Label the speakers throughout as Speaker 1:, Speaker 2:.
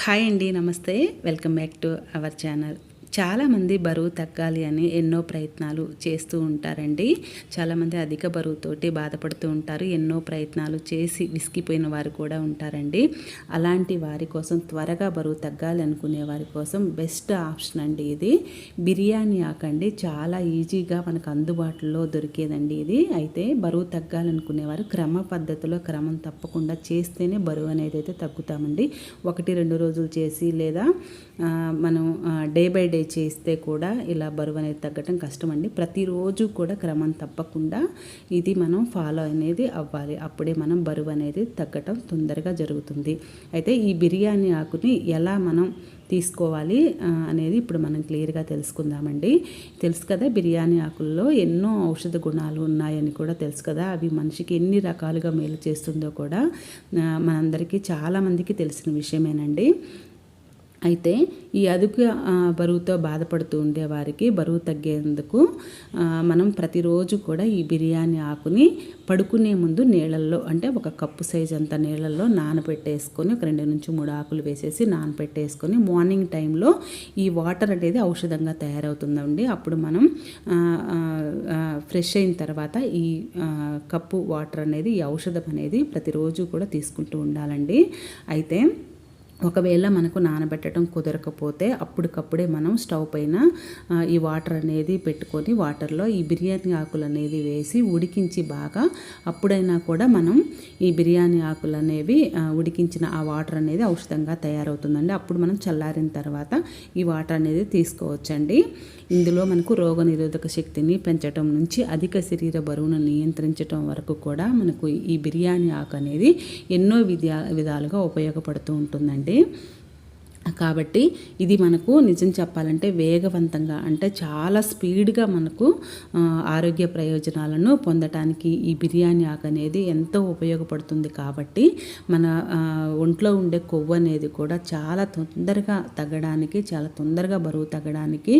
Speaker 1: Hi అండి, నమస్తే. Welcome back to our channel. చాలామంది బరువు తగ్గాలి అని ఎన్నో ప్రయత్నాలు చేస్తూ ఉంటారండి. చాలామంది అధిక బరువుతోటి బాధపడుతూ ఉంటారు. ఎన్నో ప్రయత్నాలు చేసి విసిగిపోయిన వారు కూడా ఉంటారండి. అలాంటి వారి కోసం, త్వరగా బరువు తగ్గాలి అనుకునే వారి కోసం బెస్ట్ ఆప్షన్ అండి ఇది. బిర్యానీ ఆకండి. చాలా ఈజీగా మనకు అందుబాటులో దొరికేదండి ఇది. అయితే బరువు తగ్గాలనుకునేవారు క్రమ పద్ధతిలో, క్రమం తప్పకుండా చేస్తేనే బరువు అనేది అయితే తగ్గుతామండి. 1-2 రోజులు చేసి లేదా మనం డే బై డే చేస్తే కూడా ఇలా బరువు అనేది తగ్గటం కష్టమండి. ప్రతిరోజు కూడా క్రమం తప్పకుండా ఇది మనం ఫాలో అనేది అవ్వాలి. అప్పుడే మనం బరువు అనేది తగ్గటం తొందరగా జరుగుతుంది. అయితే ఈ బిర్యానీ ఆకుని ఎలా మనం తీసుకోవాలి అనేది ఇప్పుడు మనం క్లియర్గా తెలుసుకుందామండి. తెలుసు కదా, బిర్యానీ ఆకుల్లో ఎన్నో ఔషధ గుణాలు ఉన్నాయని కూడా తెలుసు కదా. అవి మనిషికి ఎన్ని రకాలుగా మేలు చేస్తుందో కూడా మనందరికీ చాలామందికి తెలిసిన విషయమేనండి. అయితే ఈ అధిక బరువుతో బాధపడుతూ ఉండేవారికి బరువు తగ్గేందుకు మనం ప్రతిరోజు కూడా ఈ బిర్యానీ ఆకుని పడుకునే ముందు నీళ్ళల్లో, అంటే ఒక కప్పు సైజ్ అంత నీళ్ళల్లో నానబెట్టేసుకొని ఒక 2-3 ఆకులు వేసేసి నానబెట్టేసుకొని మార్నింగ్ టైంలో ఈ వాటర్ అనేది ఔషధంగా తయారవుతుందండి. అప్పుడు మనం ఫ్రెష్ అయిన తర్వాత ఈ కప్పు వాటర్ అనేది, ఈ ఔషధం అనేది ప్రతిరోజు కూడా తీసుకుంటూ ఉండాలండి. అయితే ఒకవేళ మనకు నానబెట్టడం కుదరకపోతే అప్పటికప్పుడే మనం స్టవ్ పైన ఈ వాటర్ అనేది పెట్టుకొని వాటర్లో ఈ బిర్యానీ ఆకులు అనేది వేసి ఉడికించి బాగా, అప్పుడైనా కూడా మనం ఈ బిర్యానీ ఆకులు అనేవి ఉడికించిన ఆ వాటర్ అనేది ఔషధంగా తయారవుతుందండి. అప్పుడు మనం చల్లారిన తర్వాత ఈ వాటర్ అనేది తీసుకోవచ్చండి. ఇందులో మనకు రోగనిరోధక శక్తిని పెంచడం నుంచి అధిక శరీర బరువును నియంత్రించడం వరకు కూడా మనకు ఈ బిర్యానీ ఆకు అనేది ఎన్నో విధాలుగా ఉపయోగపడుతూ ఉంటుందండి. కాబట్టి ఇది మనకు నిజం చెప్పాలంటే వేగవంతంగా, అంటే చాలా స్పీడ్గా మనకు ఆరోగ్య ప్రయోజనాలను పొందటానికి ఈ బిర్యానీ ఆకు అనేది ఎంతో ఉపయోగపడుతుంది. కాబట్టి మన ఒంట్లో ఉండే కొవ్వు అనేది కూడా చాలా తొందరగా తగ్గడానికి, చాలా తొందరగా బరువు తగ్గడానికి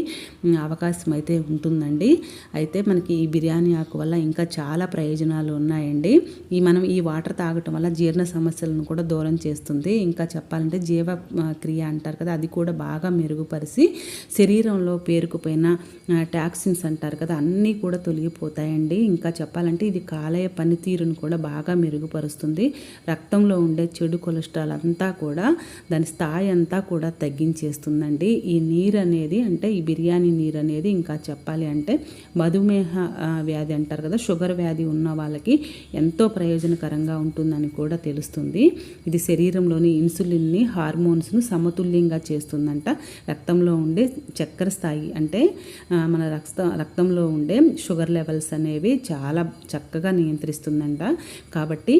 Speaker 1: అవకాశం అయితే ఉంటుందండి. అయితే మనకి ఈ బిర్యానీ ఆకు వల్ల ఇంకా చాలా ప్రయోజనాలు ఉన్నాయండి. మనం ఈ వాటర్ తాగటం వల్ల జీర్ణ సమస్యలను కూడా దూరం చేస్తుంది. ఇంకా చెప్పాలంటే జీవక్రియ అంటారు కదా, అది కూడా బాగా మెరుగుపరిచి శరీరంలో పేరుకుపోయిన టాక్సిన్స్ అంటారు కదా, అన్నీ కూడా తొలగిపోతాయండి. ఇంకా చెప్పాలంటే ఇది కాలేయ పనితీరును కూడా బాగా మెరుగుపరుస్తుంది. రక్తంలో ఉండే చెడు కొలెస్ట్రాల్ అంతా కూడా, దాని స్థాయి అంతా కూడా తగ్గించేస్తుందండి. ఈ నీరు అనేది, అంటే ఈ బిర్యానీ నీరు అనేది ఇంకా చెప్పాలి అంటే మధుమేహ వ్యాధి అంటారు కదా, షుగర్ వ్యాధి ఉన్న వాళ్ళకి ఎంతో ప్రయోజనకరంగా ఉంటుందని కూడా తెలుస్తుంది. ఇది శరీరంలోని ఇన్సులిన్ని, హార్మోన్స్ను సమతుల్యంగా చేస్తుందంట. రక్తంలో ఉండే చక్కెర స్థాయి, అంటే మన రక్తంలో ఉండే షుగర్ లెవెల్స్ అనేవి చాలా చక్కగా నియంత్రిస్తుందంట. కాబట్టి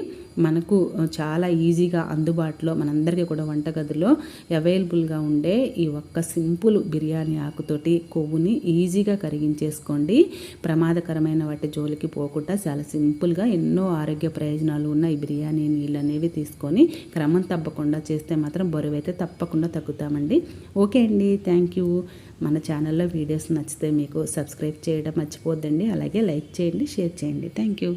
Speaker 1: మనకు చాలా ఈజీగా అందుబాటులో మనందరికీ కూడా వంటగదిలో అవైలబుల్గా ఉండే ఈ ఒక్క సింపుల్ బిర్యానీ ఆకుతోటి కొవ్వుని ఈజీగా కరిగించేసుకోండి. ప్రమాదకరమైన వాటి జోలికి పోకుండా చాలా సింపుల్గా ఎన్నో ఆరోగ్య ప్రయోజనాలు ఉన్న ఈ బిర్యానీ నీళ్ళు అనేవి తీసుకొని క్రమం తప్పకుండా చేస్తే మాత్రం బరువు అయితే తప్పకుండా తగ్గుతామండి. ఓకే అండి, థ్యాంక్ యూ. మన ఛానల్లో వీడియోస్ నచ్చితే మీకు సబ్స్క్రైబ్ చేయడం మర్చిపోద్దండి. అలాగే లైక్ చేయండి, షేర్ చేయండి. Thank you.